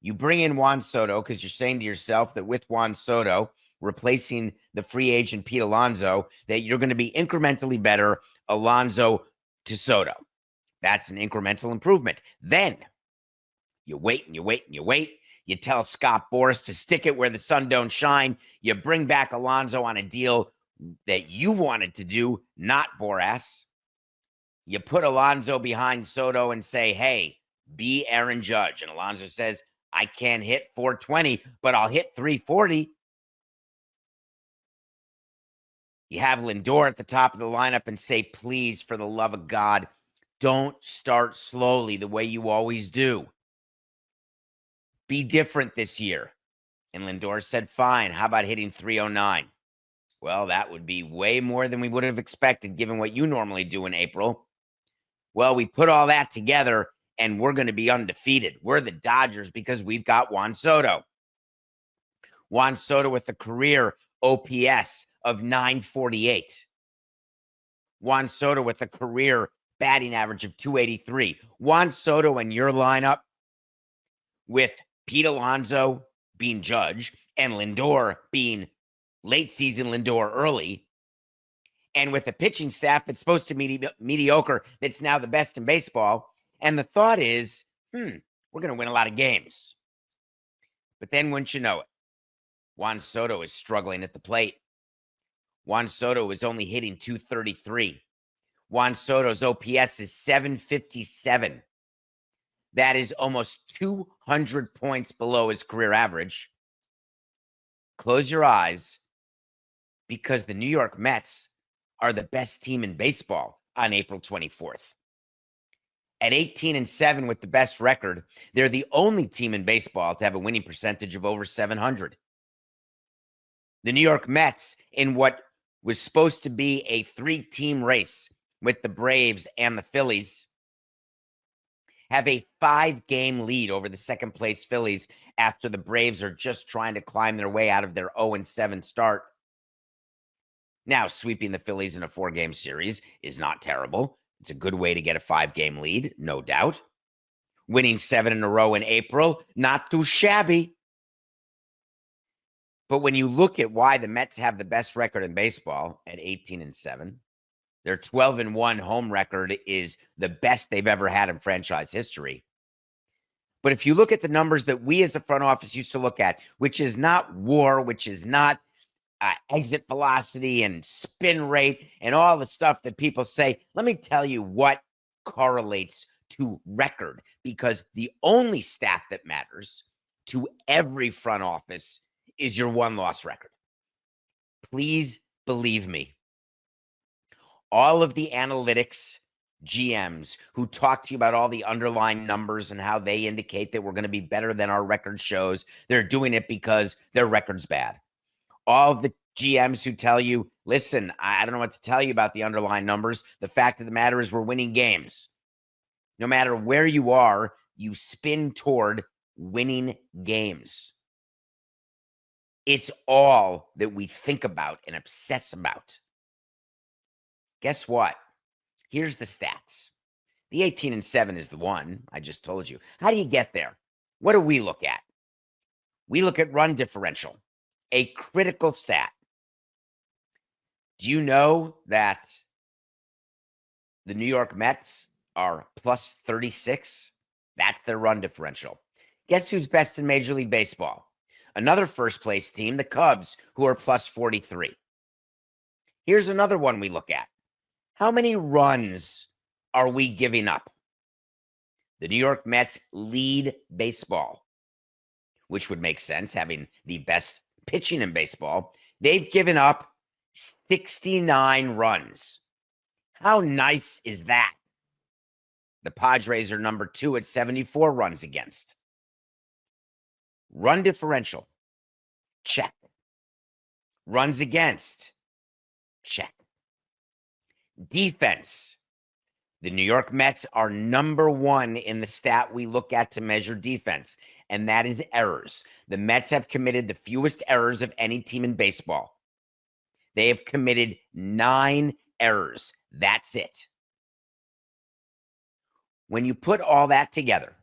You bring in Juan Soto because you're saying to yourself that with Juan Soto replacing the free agent Pete Alonso, that you're going to be incrementally better Alonso to Soto. That's an incremental improvement. Then you wait and you wait and you wait. You tell Scott Boras to stick it where the sun don't shine. You bring back Alonso on a deal that you wanted to do, not Boras. You put Alonso behind Soto and say, hey, be Aaron Judge. And Alonso says, I can't hit 420, but I'll hit 340. You have Lindor at the top of the lineup and say, please, for the love of God, don't start slowly the way you always do. Be different this year. And Lindor said, fine, how about hitting 309? Well, that would be way more than we would have expected given what you normally do in April. Well, we put all that together and we're going to be undefeated. We're the Dodgers because we've got Juan Soto. Juan Soto with a career OPS of 948. Juan Soto with a career batting average of 283. Juan Soto in your lineup with Pete Alonso being Judge and Lindor being late season Lindor early, and with a pitching staff that's supposed to be mediocre, that's now the best in baseball. And the thought is, we're going to win a lot of games. But then, wouldn't you know it, Juan Soto is struggling at the plate. Juan Soto is only hitting 233. Juan Soto's OPS is 757. That is almost 200 points below his career average. Close your eyes, because the New York Mets are the best team in baseball on April 24th. At 18-7 with the best record, they're the only team in baseball to have a winning percentage of over 700. The New York Mets, in what was supposed to be a 3-team race with the Braves and the Phillies, have a 5-game lead over the second-place Phillies after the Braves are just trying to climb their way out of their 0-7 start. Now, sweeping the Phillies in a 4-game series is not terrible. It's a good way to get a 5-game lead, no doubt. Winning 7 in a row in April, not too shabby. But when you look at why the Mets have the best record in baseball at 18-7, their 12-1 home record is the best they've ever had in franchise history. But if you look at the numbers that we as a front office used to look at, which is not WAR, which is not exit velocity and spin rate and all the stuff that people say, let me tell you what correlates to record, because the only stat that matters to every front office is your one-loss record. Please believe me. All of the analytics GMs who talk to you about all the underlying numbers and how they indicate that we're going to be better than our record shows, they're doing it because their record's bad. All the GMs who tell you, listen, I don't know what to tell you about the underlying numbers. The fact of the matter is we're winning games. No matter where you are, you spin toward winning games. It's all that we think about and obsess about. Guess what? Here's the stats. The 18-7 is the one I just told you. How do you get there? What do we look at? We look at run differential, a critical stat. Do you know that the New York Mets are plus 36? That's their run differential. Guess who's best in Major League Baseball? Another first-place team, the Cubs, who are plus 43. Here's another one we look at. How many runs are we giving up? The New York Mets lead baseball, which would make sense, having the best pitching in baseball. They've given up 69 runs. How nice is that? The Padres are number 2 at 74 runs against. Run differential, check. Runs against, check. Defense. The New York Mets are number 1 in the stat we look at to measure defense, and that is errors. The Mets have committed the fewest errors of any team in baseball. They have committed 9 errors. That's it. When you put all that together,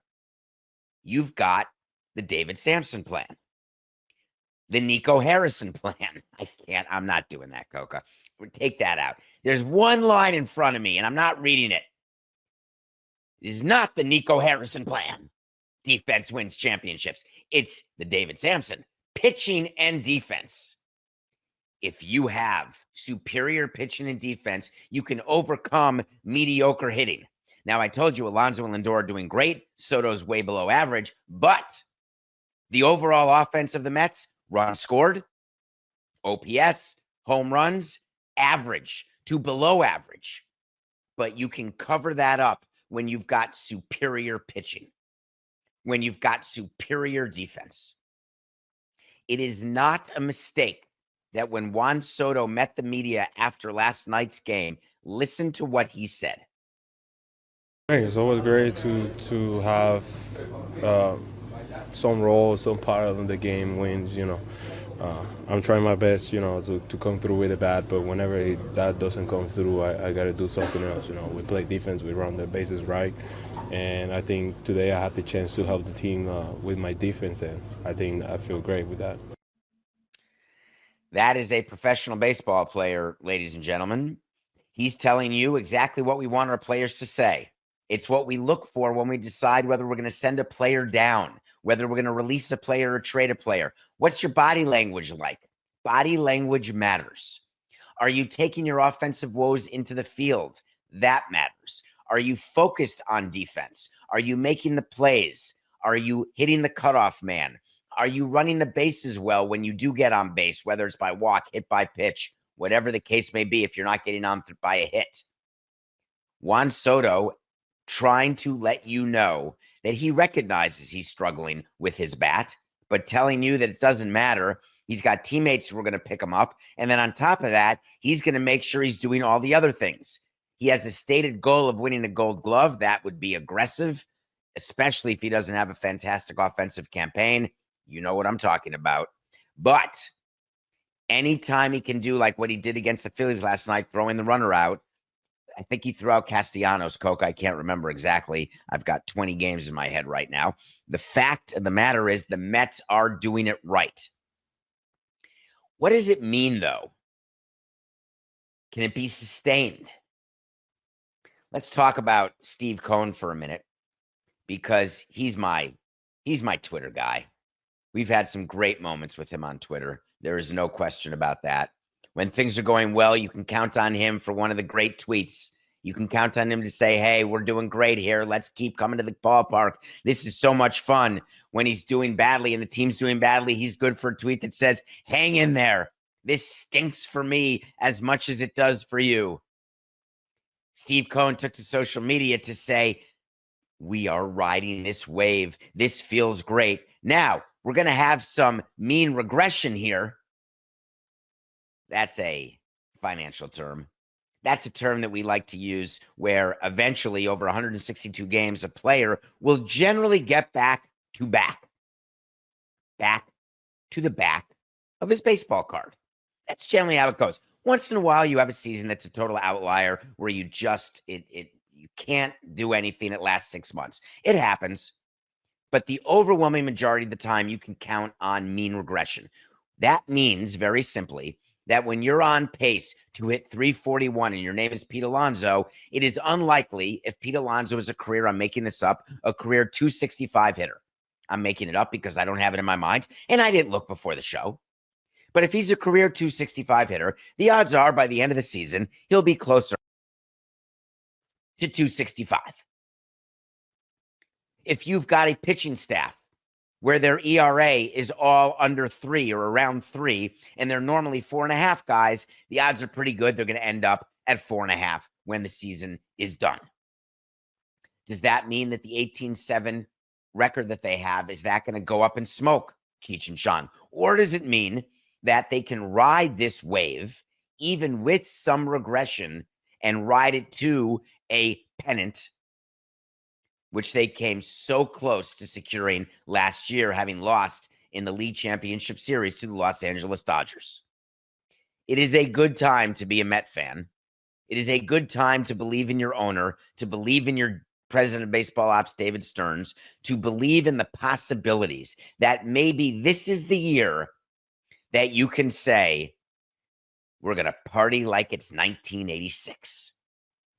you've got the David Samson plan, the Nico Harrison plan. I'm not doing that, Coca. Take that out. There's one line in front of me, and I'm not reading it. It is not the Nico Harrison plan. Defense wins championships. It's the David Samson, pitching and defense. If you have superior pitching and defense, you can overcome mediocre hitting. Now, I told you Alonso and Lindor are doing great. Soto's way below average, but the overall offense of the Mets, runs scored, OPS, home runs, average to below average. But you can cover that up when you've got superior pitching, when you've got superior defense. It is not a mistake that when Juan Soto met the media after last night's game, listen to what he said. It's always great to have some role, some part of the game wins. I'm trying my best, to come through with the bat, but whenever that doesn't come through, I got to do something else. We play defense, we run the bases right, and I think today I had the chance to help the team with my defense, and I think I feel great with that. That is a professional baseball player, ladies and gentlemen. He's telling you exactly what we want our players to say. It's what we look for when we decide whether we're going to send a player down, whether we're going to release a player or trade a player. What's your body language like? Body language matters. Are you taking your offensive woes into the field? That matters. Are you focused on defense? Are you making the plays? Are you hitting the cutoff man? Are you running the bases well when you do get on base, whether it's by walk, hit by pitch, whatever the case may be, if you're not getting on by a hit? Juan Soto trying to let you know that he recognizes he's struggling with his bat, but telling you that it doesn't matter. He's got teammates who are going to pick him up. And then on top of that, he's going to make sure he's doing all the other things. He has a stated goal of winning a Gold Glove. That would be aggressive, especially if he doesn't have a fantastic offensive campaign. You know what I'm talking about. But anytime he can do like what he did against the Phillies last night, throwing the runner out, I think he threw out Castellanos, Coke. I can't remember exactly. I've got 20 games in my head right now. The fact of the matter is the Mets are doing it right. What does it mean, though? Can it be sustained? Let's talk about Steve Cohen for a minute, because he's my Twitter guy. We've had some great moments with him on Twitter. There is no question about that. When things are going well, you can count on him for one of the great tweets. You can count on him to say, hey, we're doing great here. Let's keep coming to the ballpark. This is so much fun. When he's doing badly and the team's doing badly, he's good for a tweet that says, hang in there. This stinks for me as much as it does for you. Steve Cohen took to social media to say, we are riding this wave. This feels great. Now, we're going to have some mean regression here. That's a financial term. That's a term that we like to use where eventually over 162 games, a player will generally get back to the back of his baseball card. That's generally how it goes. Once in a while, you have a season that's a total outlier where you just, you can't do anything that lasts 6 months. It happens. But the overwhelming majority of the time, you can count on mean regression. That means, very simply, that when you're on pace to hit 341 and your name is Pete Alonso, it is unlikely, if Pete Alonso is a career, I'm making this up, a career 265 hitter. I'm making it up because I don't have it in my mind, and I didn't look before the show. But if he's a career 265 hitter, the odds are by the end of the season, he'll be closer to 265. If you've got a pitching staff where their ERA is all under 3 or around 3, and they're normally 4.5 guys, the odds are pretty good they're going to end up at 4.5 when the season is done. Does that mean that the 18-7 record that they have, is that going to go up in smoke, Cheech and Chong? Or does it mean that they can ride this wave, even with some regression, and ride it to a pennant, which they came so close to securing last year, having lost in the league championship series to the Los Angeles Dodgers? It is a good time to be a Met fan. It is a good time to believe in your owner, to believe in your president of baseball ops, David Stearns, to believe in the possibilities that maybe this is the year that you can say, we're going to party like it's 1986.